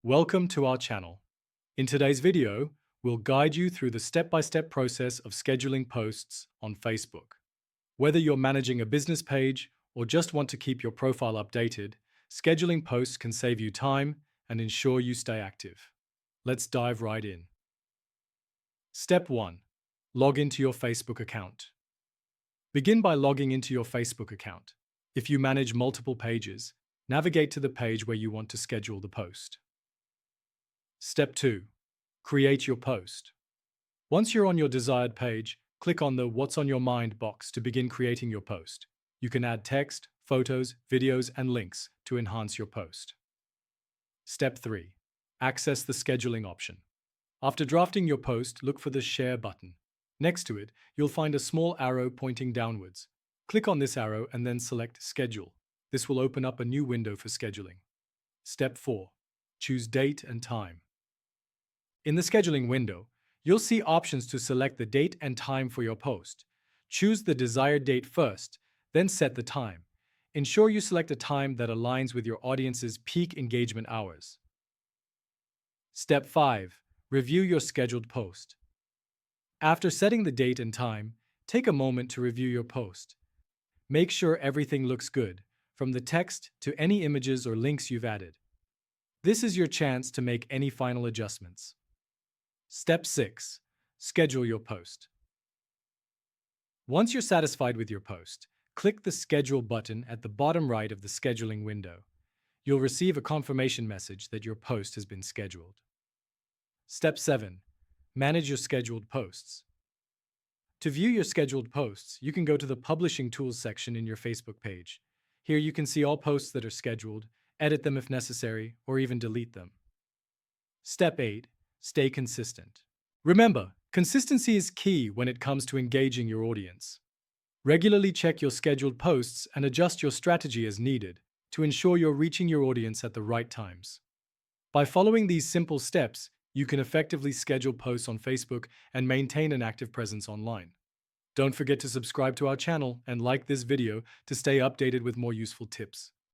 Welcome to our channel. In today's video, we'll guide you through the step-by-step process of scheduling posts on Facebook. Whether you're managing a business page or just want to keep your profile updated, scheduling posts can save you time and ensure you stay active. Let's dive right in. Step 1. Log into your Facebook account. Begin by logging into your Facebook account. If you manage multiple pages, navigate to the page where you want to schedule the post. Step 2. Create your post. Once you're on your desired page, click on the What's on Your Mind box to begin creating your post. You can add text, photos, videos, and links to enhance your post. Step 3. Access the scheduling option. After drafting your post, look for the Share button. Next to it, you'll find a small arrow pointing downwards. Click on this arrow and then select Schedule. This will open up a new window for scheduling. Step 4. Choose date and time. In the scheduling window, you'll see options to select the date and time for your post. Choose the desired date first, then set the time. Ensure you select a time that aligns with your audience's peak engagement hours. Step 5. Review your scheduled post. After setting the date and time, take a moment to review your post. Make sure everything looks good, from the text to any images or links you've added. This is your chance to make any final adjustments. Step 6. Schedule your post. Once you're satisfied with your post, click the Schedule button at the bottom right of the scheduling window. You'll receive a confirmation message that your post has been scheduled. Step 7. Manage your scheduled posts. To view your scheduled posts, you can go to the Publishing Tools section in your Facebook page. Here you can see all posts that are scheduled, edit them if necessary, or even delete them. Step 8. Stay consistent. Remember, consistency is key when it comes to engaging your audience. Regularly check your scheduled posts and adjust your strategy as needed to ensure you're reaching your audience at the right times. By following these simple steps, you can effectively schedule posts on Facebook and maintain an active presence online. Don't forget to subscribe to our channel and like this video to stay updated with more useful tips.